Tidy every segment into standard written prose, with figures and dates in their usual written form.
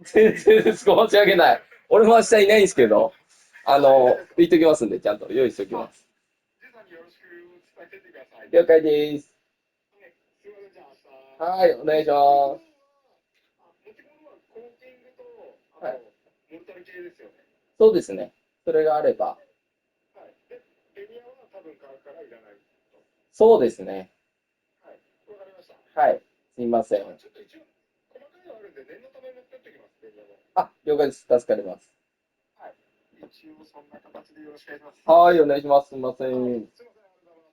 全然です。申し訳ない。俺も明日いないんですけど、言っときますんで、ちゃんと用意しておきます。了解です。はい、お願いします。はい。そうですね。それがあれば。そうですね。はい。すいません。あ、了解です。助かります。はい、お願いします。すみません。は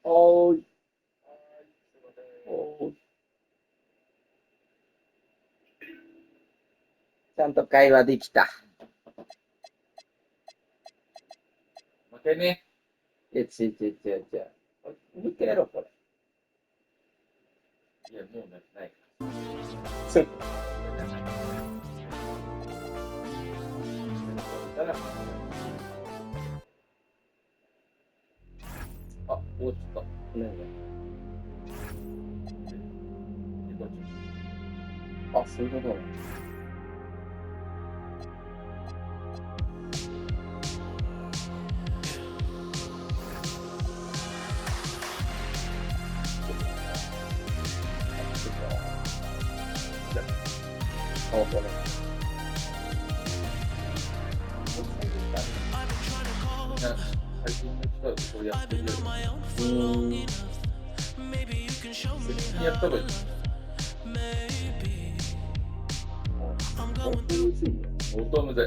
ーい。おーちゃんと会話できた。負けね。違う。見てやろ、これ。いや、もうない。あ、落ちた。ねあ、そういうことね。あ、これ。みんな、最近の人はこうやってるより、責任やった方がいい。本当にむずいよ。相当むずい。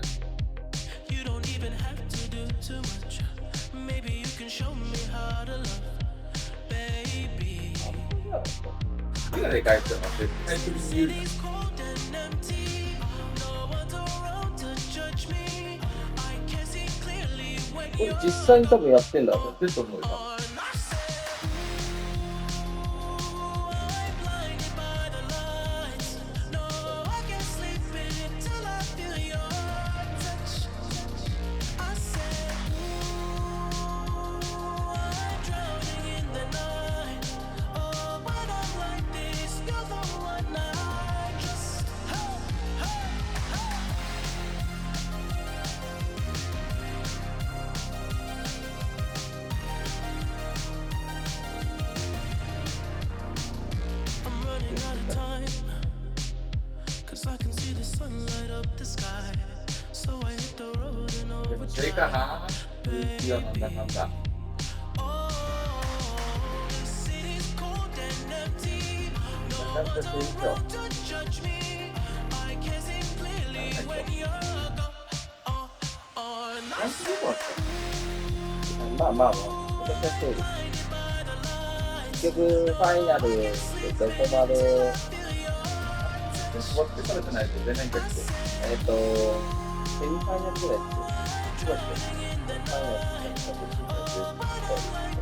手がでかい人は絶対的に有利。これ実際に多分やってんだろう。やってると思うよ。でもそれかな。いや、なんだかんだ。めちゃくちゃ成長。まあまあまあ、私はそうです。結局、ファイナルでどこまで、終わってからじゃないと出ないんだっけ。セミファイナルぐらいです。ファイナル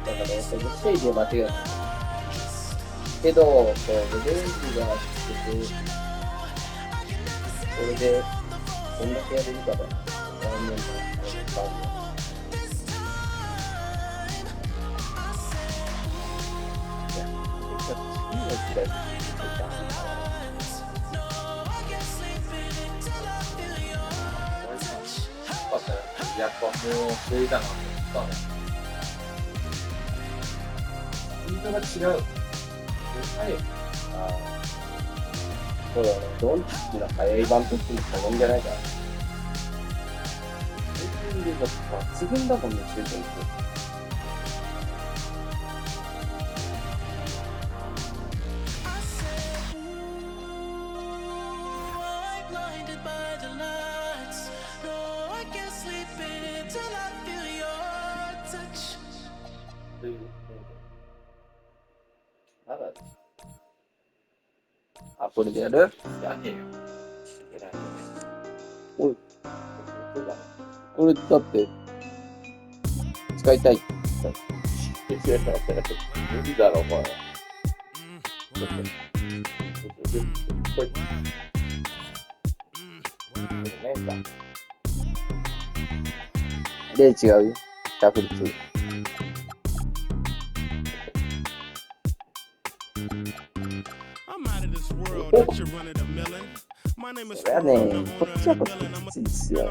だから、ステージで間違えた。けど、こう、レベルが出て、それで、どんだけやれるかだ。来年の感じ。やっぱもう、それだなと思ったね。スピードが違う。はい。ああ、そうだね。ドンチッチの速い版としても過言じゃないから。最近で抜群だもんね、シュートに。まだアプリでやるやねえよ。俺、俺だって、使いたいって言った無理だろ、お前。で、違うよ。シャッフル2。I'm out of this world, not your run of the million. My それはね、こっちはこっちできついですよ。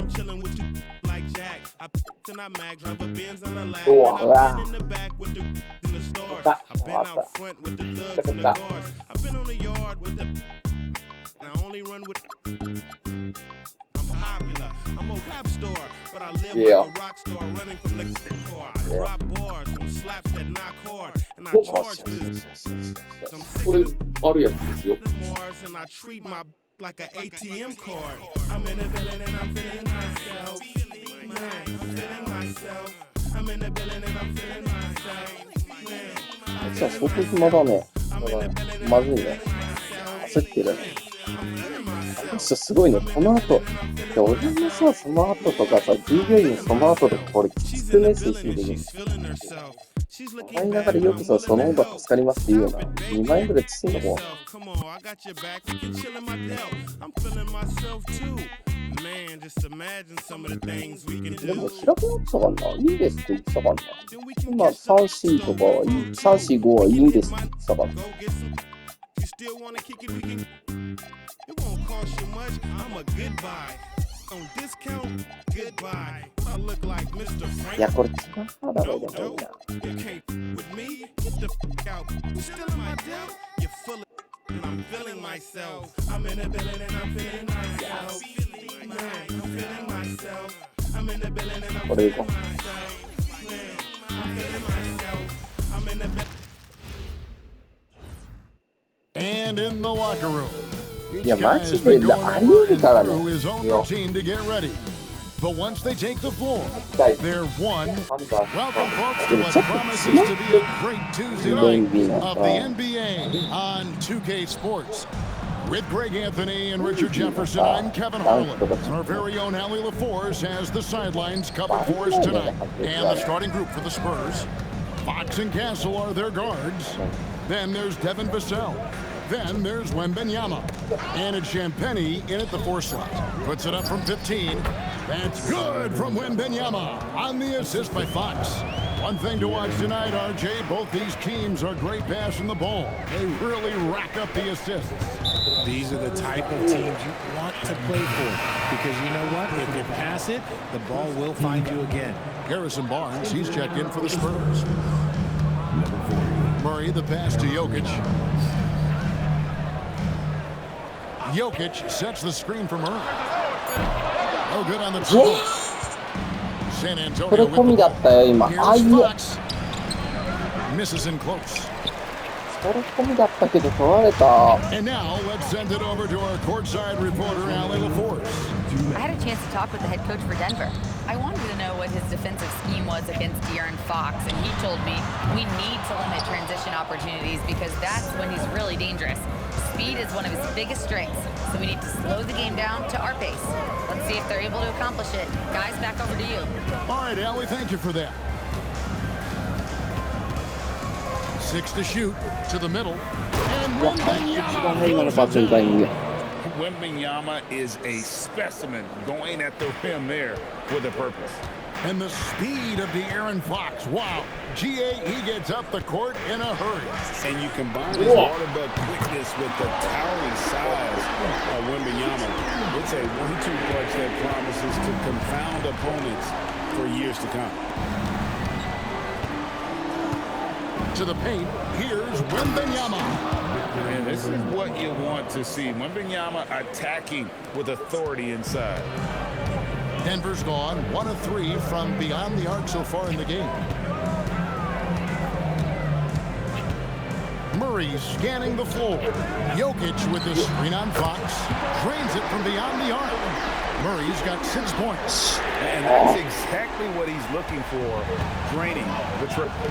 うわ、うわ。Yeah.これあるやつですよ。Like an ATM card. I'm in the building and I'm feeling myself. I'm feeling myself. I'm in the building and I'm feeling myself. じゃあ相当暇だね。まずいね。焦ってる。すごいね。この後、俺もさ、その後とかさ、従業員その後でこれきつくね、推進できる。笑いながらよくさ、その方が助かりますって言うよな。2万円ぐらいついんのもん。でも開くなったかな、いいんですって言ってたかな。今3、4とか、3、4、5はいいんですって言ってたかな。いや、これツナハだろ、でもいいな。これいこう。And in the locker room, いや、マジであり得るからね。But once they take the floor, they're one. Welcome, folks, to what promises to be a great Tuesday night of the NBA on 2K Sports. With Greg Anthony and Richard Jefferson, I'm Kevin Harlan. And our very own Allie LaForce has the sidelines covered for us tonight. And the starting group for the Spurs. Fox and Castle are their guards. Then there's Devin Vassell. Then there's Wembanyama. And it's Champagnie in at the 4 slot. Puts it up from 15. That's good from Wembanyama on the assist by Fox. One thing to watch tonight, RJ, both these teams are great passing the ball. They really rack up the assists. These are the type of teams you want to play for. Because you know what? If you pass it, the ball will find you again. Harrison Barnes, he's checked in for the Spurs. Murray, the pass to Jokic. Jokic sets the screen for Murray. Oh, good on the dribble. San Antonio with the ball. Here's Fox. Misses in close. And now let's send it over to our courtside reporter, Allie LaForce. I had a chance to talk with the head coach for Denver. I wanted to know what his defensive scheme was against De'Aaron Fox, and he told me we need to limit transition opportunities because that's when he's really dangerous. Speed is one of his biggest strengths, so we need to slow the game down to our pace. Let's see if they're able to accomplish it. Guys, back over to you. All right, Allie, thank you for that. 6 to shoot to the middle. And Wembanyama is a specimen going at the rim there with a purpose. And the speed of De'Aaron Fox. Wow. GA, he gets up the court in a hurry. And you combine his waterbed quickness with the towering size of Wembanyama. It's a 1-2 punch that promises to confound opponents for years to come. To the paint, here's Wembanyama. And this is what you want to see. Wembanyama attacking with authority inside. Denver's gone 1 of 3 from beyond the arc so far in the game. Murray scanning the floor. Jokic with the screen on Fox. Drains it from beyond the arc. Murray's got 6 points. And that's exactly what he's looking for, draining the triple.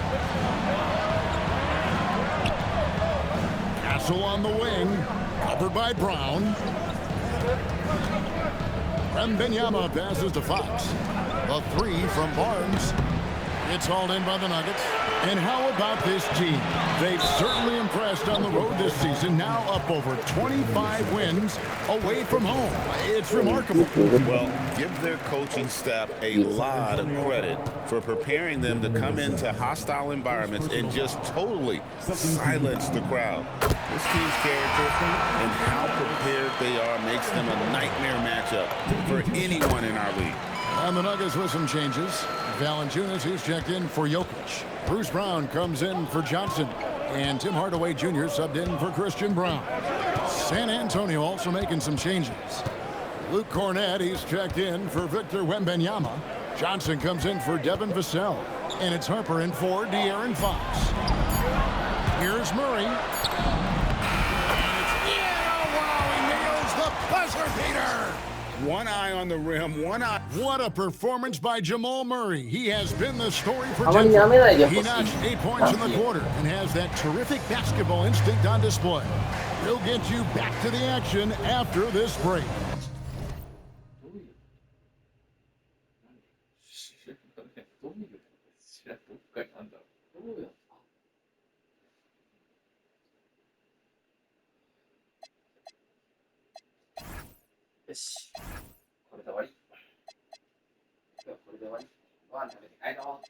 Castle on the wing, covered by Brown. Wembanyama passes to Fox. A 3 from Barnes. It's hauled in by the Nuggets. And how about this team? They've certainly impressed on the road this season, now up over 25 wins away from home. It's remarkable. Well, give their coaching staff a lot of credit for preparing them to come into hostile environments and just totally silence the crowd. This team's character and how prepared they are makes them a nightmare matchup for anyone in our league. And the Nuggets with some changes. Valanciunas, he's checked in for Jokic. Bruce Brown comes in for Johnson. And Tim Hardaway Jr. subbed in for Christian Brown. San Antonio also making some changes. Luke Cornett, he's checked in for Victor Wembanyama. Johnson comes in for Devin Vassell. And it's Harper in for De'Aaron Fox. Here's Murray. Buzzer beater! One eye on the rim, one eye. What a performance by Jamal Murray. He has been the story for あまりやめないで Denver. ほ He しい。 notched 8 points in the quarter and has that terrific basketball instinct on display. We'll get you back to the action after this break. よし。これで終わり。今日はこれで終わり。ご飯食べて帰ろう。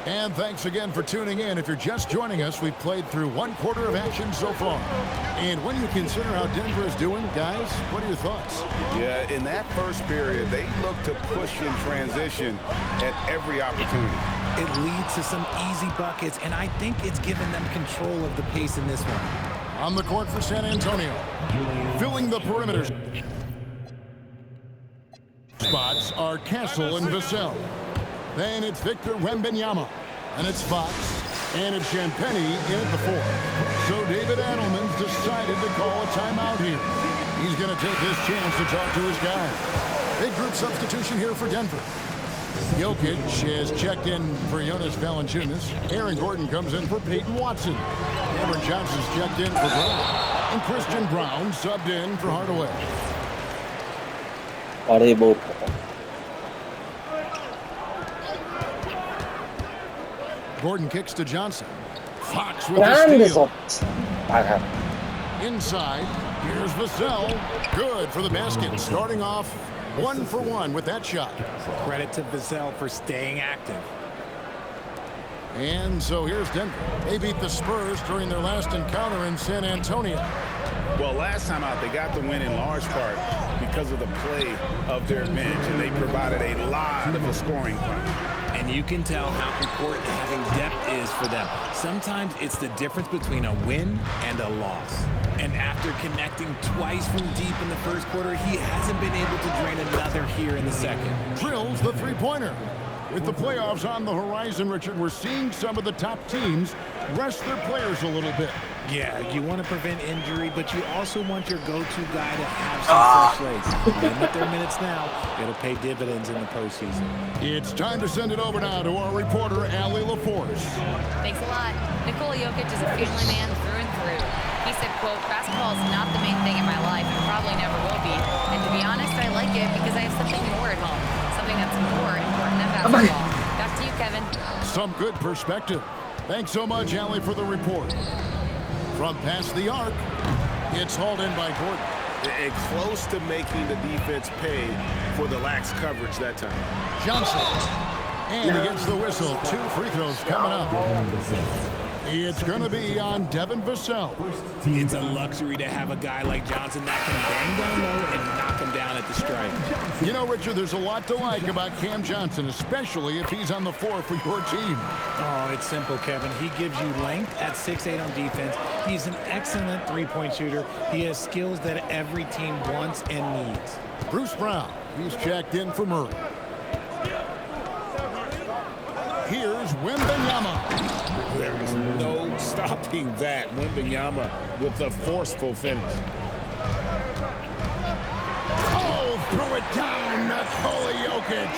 And thanks again for tuning in. If you're just joining us, we've played through 1 quarter of action so far. And when you consider how Denver is doing, guys, what are your thoughts? Yeah, in that first period, they looked to push in transition at every opportunity. It leads to some easy buckets, and I think it's given them control of the pace in this one. On the court for San Antonio, filling the perimeter spots are Castle and Vassell. Then it's Victor Wembanyama, and it's Fox, and it's Champagnie in at the 4. So David Adelman's decided to call a timeout here. He's going to take this chance to talk to his guys. Big group substitution here for Denver. Jokic has checked in for Jonas Valanciunas. Aaron Gordon comes in for Peyton Watson. Cameron Johnson's checked in for Brown. And Christian Brown subbed in for Hardaway. バレーボールとか。 Gordon kicks to Johnson. Fox with なんで the そ steal. っち。バカ。 Inside, here's Vassell. Good for the basket. Starting off 1 for 1 with that shot. Credit to Vassell for staying active. And so here's Denver. They beat the Spurs during their last encounter in San Antonio. Well, last time out, they got the win in large part because of the play of their bench, and they provided a lot of a scoring punch. And you can tell how important having depth is for them. Sometimes it's the difference between a win and a loss. And after connecting twice from deep in the first quarter, he hasn't been able to drain another here in the second. Drills the three-pointer. With the playoffs on the horizon, Richard, we're seeing some of the top teams rest their players a little bit. Yeah, you want to prevent injury, but you also want your go-to guy to have some fresh legs. Limit their minutes now. It'll pay dividends in the postseason. It's time to send it over now to our reporter, Allie LaForce. Thanks a lot. Nikola Jokic is a family man through and through. He said, quote, basketball is not the main thing in my life and probably never will be. And to be honest, I like it because I have something more at home. Something that's more important than basketball. Back to you, Kevin. Some good perspective. Thanks so much, Allie, for the report. From past the arc, it's hauled in by Gordon. And close to making the defense pay for the lax coverage that time. Johnson. And he gets the whistle. 2 free throws coming up. It's going to be on Devin Vassell. It's a luxury to have a guy like Johnson that can bang down low and knock him down at the stripe. You know, Richard, there's a lot to like about Cam Johnson, especially if he's on the floor for your team. Oh, it's simple, Kevin. He gives you length at 6'8" on defense. He's an excellent three-point shooter. He has skills that every team wants and needs. Bruce Brown, he's checked in for Murray. Here's Wembanyama. There is no stopping that. Wembanyama with the forceful finish. Oh, threw it down, Nikola Jokic.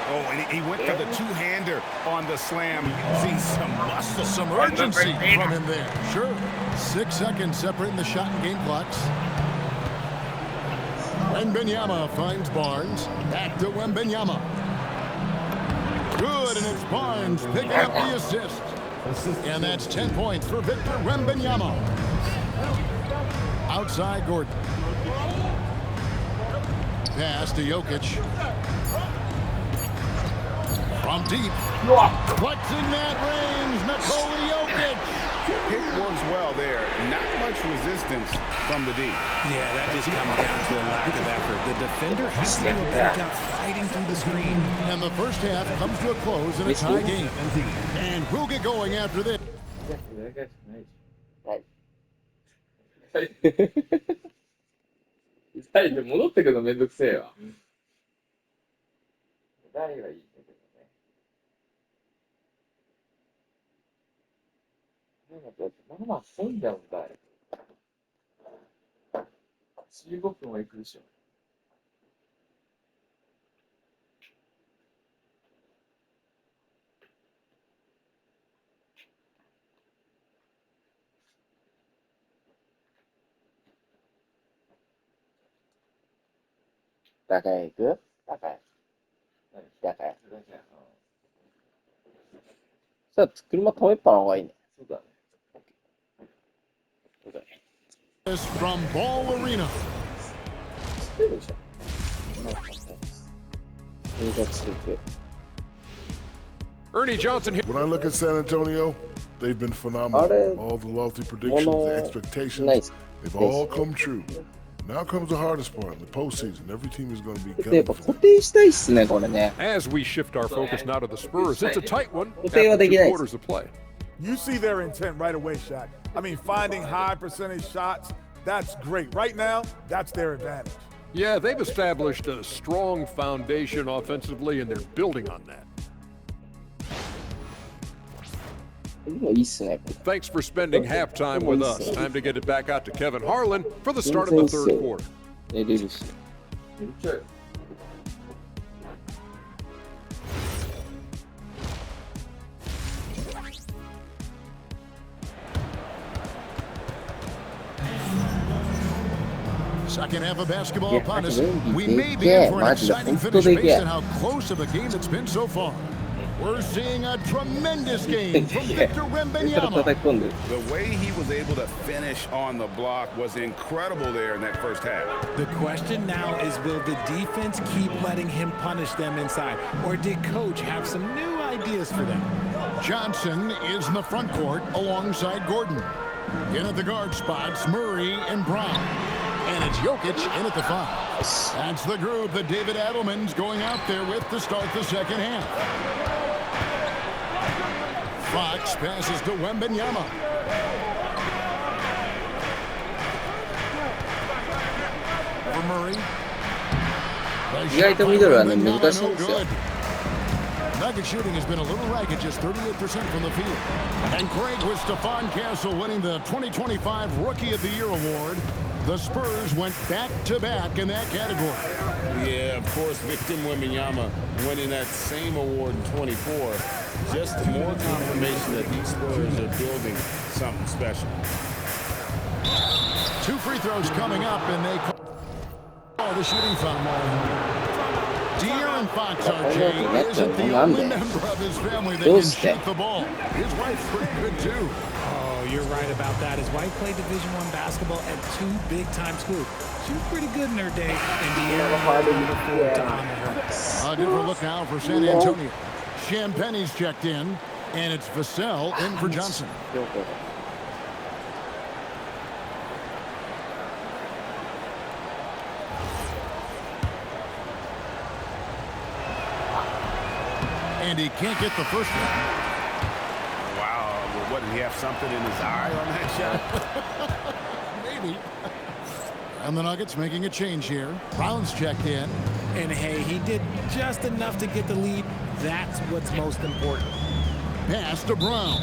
Oh, and he went for the two-hander on the slam, using some muscle. Some urgency from him there. Sure. 6 seconds separating the shot and game clocks. Wembanyama finds Barnes. Back to Wembanyama. Good, and it's Barnes picking up the assist. And that's 10 points for Victor Wembanyama. Outside Gordon. Pass to Jokic. From deep. Flexing that range, Nikola Jokic. It works well there. Not much resistance from the D. Yeah, that just comes down to a lack of effort. The defender has to do a better job fighting through the screen. And the first half comes to a close in a tie game. And we'll get going after this. 2人で戻ってくるのめんどくせえわ。誰がいいんだけどね。まあまあそういんだもんだい。15分は行くでしょ。高い行く高い。高い。さあ、車止めっぱの方がいいね。そうだね。そうだね。From Ball Arena. 知ってるでしょ。映画ついて。Ernie Johnson here. When I look at San Antonio, they've been phenomenal. All the lofty predictions, the expectations, they've all come true. Now comes the hardest part, in the postseason. Every team is going to be やっぱ固定したいっすね、これね。 As we shift our focus now to the Spurs, it's a tight one 固定は after でき 2 ないです。 quarters of play. You see their intent right away, Shaq. I mean, finding high percentage shots, that's great. Right now, that's their advantage. Yeah, they've established a strong foundation offensively, and they're building on that. もういいっすね。 Thanks for spending halftime with us. Time to get it back out to Kevin Harlan for the start of the third quarter. 寝れるし。Second half of basketball upon us. We may be in for an exciting finish based on how close of a game it's been so far. We're seeing a tremendous game from Victor Wembanyama. The way he was able to finish on the block was incredible there in that first half. The question now is, will the defense keep letting him punish them inside? Or did Coach have some new ideas for them? Johnson is in the front court alongside Gordon. In at the guard spots, Murray and Brown. And it's Jokic in at the 5. That's the group that David Adelman's going out there with to start the second half. Fox passes to Wembanyama. For Murray. 意外とミドルはね、難しいんですよ。 Nugget shooting has been a little ragged, just 38% from the field. And Craig with Stephon Castle winning the 2025 Rookie of the Year award. The Spurs went back-to-back in that category. Yeah, of course, Victor Wembanyama winning that same award in 24. Just more confirmation that these Spurs are building something special. 2 free throws coming up, and they call the shooting foul. De'Aaron Fox, RJ, isn't the only member of his family that can shoot the ball. His wife's pretty good, too. Oh, you're right about that. His wife played Division I basketball at 2 big-time schools. She was pretty good in her day. And a different look now for San Antonio. Champagne's checked in, and it's Vassell in for Johnson. And he can't get the first one. Wow, what, did he have something in his eye on that shot? Maybe. And the Nuggets making a change here. Brown's checked in. And hey, he did just enough to get the lead. That's what's most important. Pass to Brown.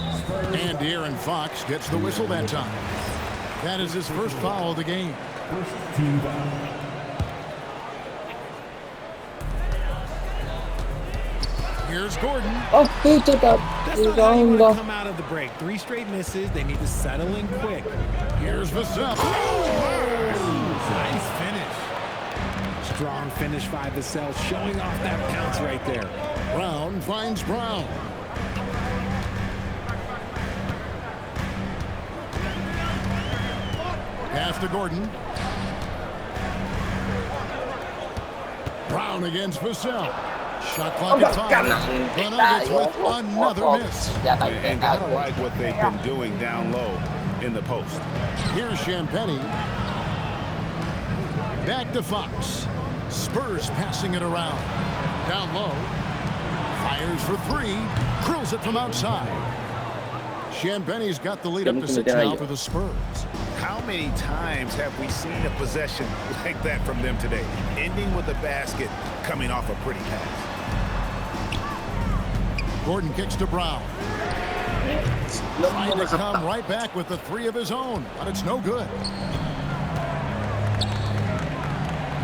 And De'Aaron Fox gets the whistle that time. That is his first foul of the game. Team foul. Here's Gordon. Oh, he took that. That's not how you want to come out of the break. 3 straight misses. They need to settle in quick. Here's Vassell. Nice finish. Strong finish by Vassell, showing off that pounce right there. Brown finds Brown. Pass to Gordon. Brown against Vassell. Shot clock at 5. The Nuggets with another miss. And I don't like what they've been doing down low in the post. Here's Champagnie. Back to Fox. Spurs passing it around. Down low. Fires for 3. Drills it from outside. Champagnie's got the lead up to 6 now for the Spurs. How many times have we seen a possession like that from them today? Ending with a basket, coming off a pretty pass. Gordon kicks to Brown. Trying to come right back with the 3 of his own, but it's no good.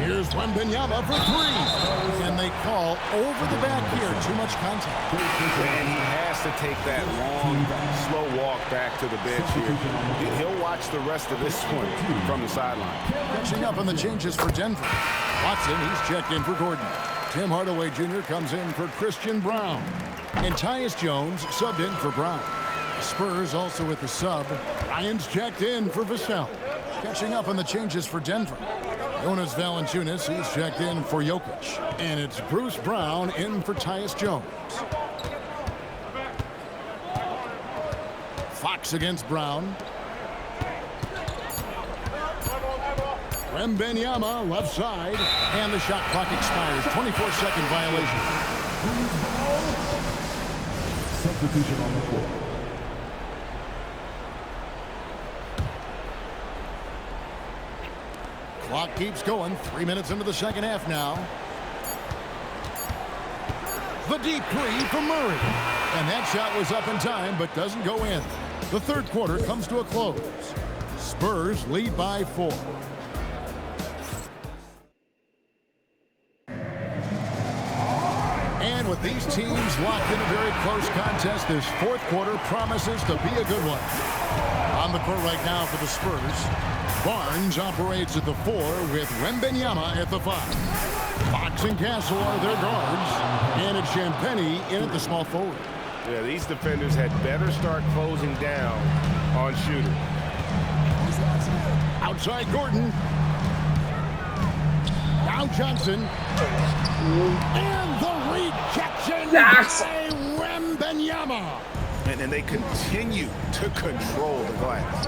Here's Wembanyama for 3. And they call over the back here. Too much contact. And he has to take that long, slow walk back to the bench here. He'll watch the rest of this one from the sideline. Catching up on the changes for Denver. Watson, he's checked in for Gordon. Tim Hardaway Jr. comes in for Christian Brown. And Tyus Jones subbed in for Brown. The Spurs also with the sub. Ryan's checked in for Vassell. Catching up on the changes for Denver. Jonas Valanciunas, he's checked in for Jokic. And it's Bruce Brown in for Tyus Jones. Fox against Brown. Wembanyama left side. And the shot clock expires. 24-second violation. Substitution on the court. Clock keeps going. 3 minutes into the second half now. The deep 3 for Murray. And that shot was up in time, but doesn't go in. The third quarter comes to a close. Spurs lead by 4. And with these teams locked in a very close contest, this fourth quarter promises to be a good one. On the court right now for the Spurs, Barnes operates at the 4 with Wembanyama at the 5. Fox and Castle are their guards, and it's Champagnie in at the small forward. Yeah, these defenders had better start closing down on shooting. Outside Gordon. Now Johnson. And the rejection by Wembanyama. And they continue to control the glass.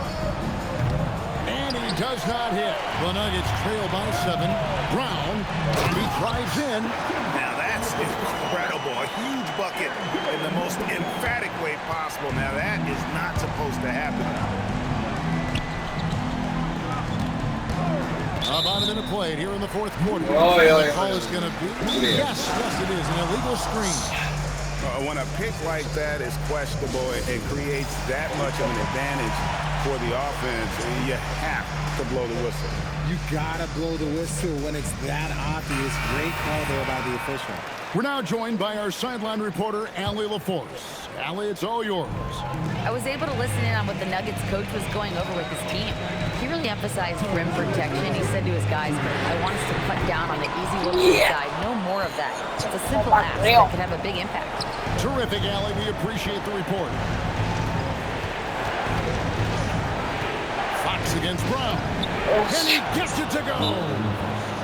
And he does not hit. The Nuggets trail by 7. Brown, and he drives in. Now that's incredible. A huge bucket in the most emphatic way possible. Now that is not supposed to happen. About a minute played here in the fourth quarter. The call is going to be, yes, it is, an illegal screen. When a pick like that is questionable and creates that much of an advantage for the offense, you have to blow the whistle. You gotta blow the whistle when it's that obvious. Great call there by the official. We're now joined by our sideline reporter, Allie LaForce. Allie, it's all yours. I was able to listen in on what the Nuggets coach was going over with his team. He really emphasized rim protection. He said to his guys, I want us to cut down on the easy look inside. No more of that. It's a simple ask that could have a big impact. Terrific, Allie. We appreciate the report. Fox against Brown. And he gets it to go.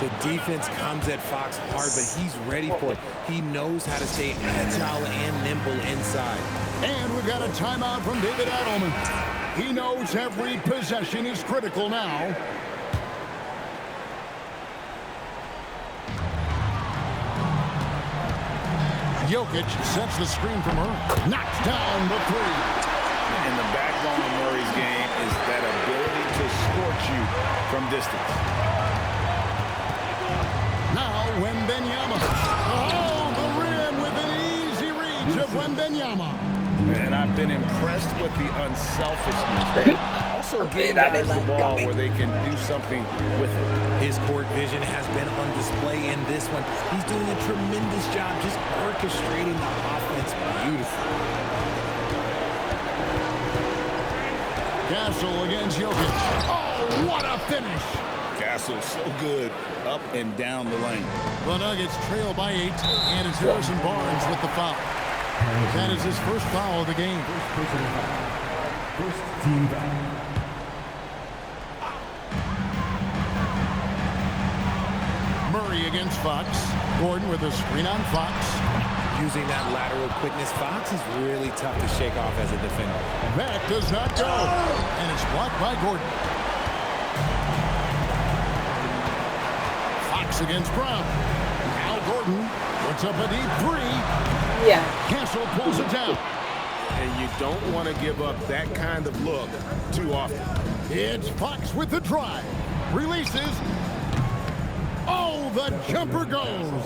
The defense comes at Fox hard, but he's ready for it. He knows how to stay agile and nimble inside. And we've got a timeout from David Adelman. He knows every possession is critical now. Jokic sets the screen from her. Knocks down the three. And the backbone of Murray's game is that ability to scorch you from distance. Now Wembanyama. Oh, the rim with an easy reach of Wembanyama. And I've been impressed with the unselfishness. Also give guys the ball where they can do something with it. His court vision has been on display in this one. He's doing a tremendous job just orchestrating the offense beautifully. Castle against Jokic. Oh, what a finish. Castle so good up and down the lane. The Nuggets trail by 8, and it's Harrison Barnes with the foul. That is his first foul of the game. First team foul. Murray against Fox. Gordon with a screen on Fox. Using that lateral quickness, Fox is really tough to shake off as a defender. That does not go. And it's blocked by Gordon. Fox against Brown. Al Gordon puts up a deep three. Yeah. Castle pulls it down. And you don't want to give up that kind of look too often. It's Fox with the drive. Releases. Oh, the jumper goes.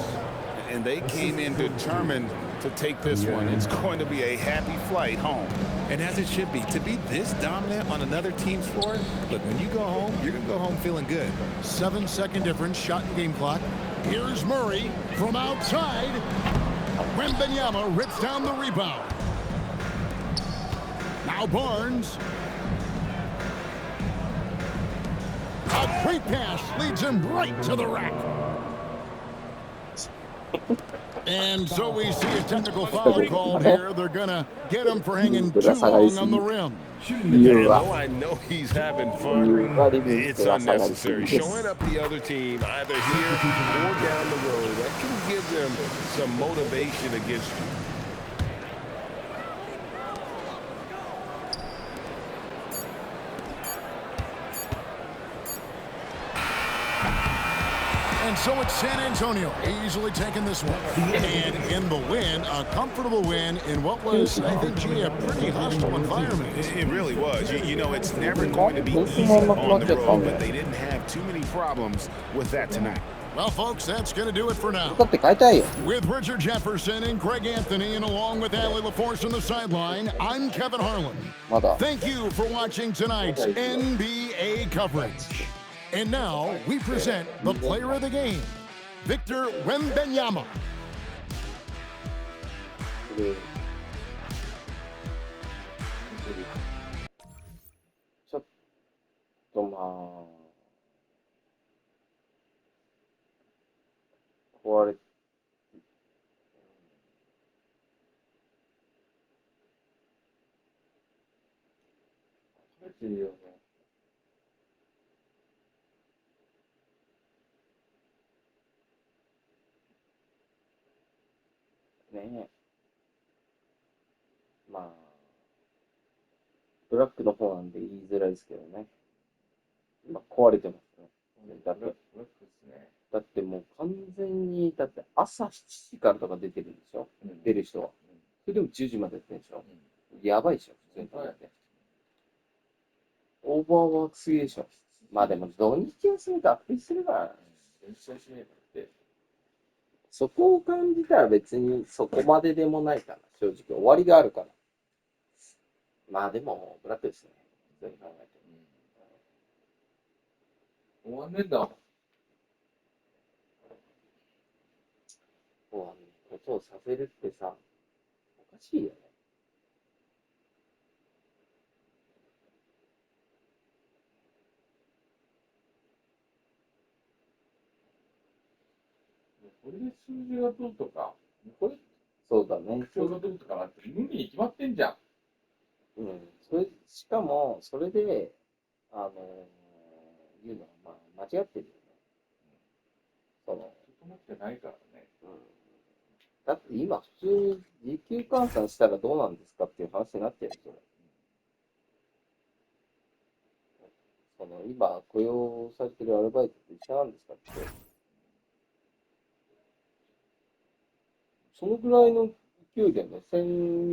And they came in determined to take this one. It's going to be a happy flight home. And as it should be, to be this dominant on another team's floor, look, when you go home, you're going to go home feeling good. 7-second difference, shot and game clock. Here's Murray from outside. Wembanyama rips down the rebound. Now Barnes. A great pass leads him right to the rack. And so we see a technical foul called here. They're going to get him for hanging too long on the rim. And though I know he's having fun, it's unnecessary. Showing up the other team either here or down the road, that can give them some motivation against you. And so it's San Antonio easily taking this one. And in the win, a comfortable win in what was, I think, a pretty hostile environment. It really was. You know, it's never going to be easy on the road, but they didn't have too many problems with that tonight. Well, folks, that's going to do it for now. だって変えたいよ。 With Richard Jefferson and Greg Anthony, and along with Allie LaForce on the sideline, I'm Kevin Harlan. まだ。 Thank you for watching tonight's NBA coverage. And now we present the player of the game, Victor Wembanyama. ちょっとまあ、壊れ、壊れてるよね。ねえ。まあ、ブラックの方なんで言いづらいですけどね。今壊れてますね。だってもう完全に、だって朝7時からとか出てるんでしょ、出る人は。それでも10時までやってるんでしょ、やばいでしょ、普通に考えて。オーバーワークすぎでしょ。まあでも土日休みとアプリすれば、そこを感じたら別にそこまででもないかな、正直。終わりがあるから。まあでも、ブラックですね。普通に考えて。終わんねえんだもん。終わんねえことをさせるってさ、おかしいよね。これで数字がどうとか、これそうだね。数字がどうとかなって無理に決まってんじゃん。うん。それ、しかも、それで、いうのは、まあ、間違ってるよね。整ってないからね。だって今、普通に時給換算したらどうなんですかっていう話になってるそれ。今、雇用されてるアルバイトと一緒なんですかって。そのぐらいの勢いでね、1000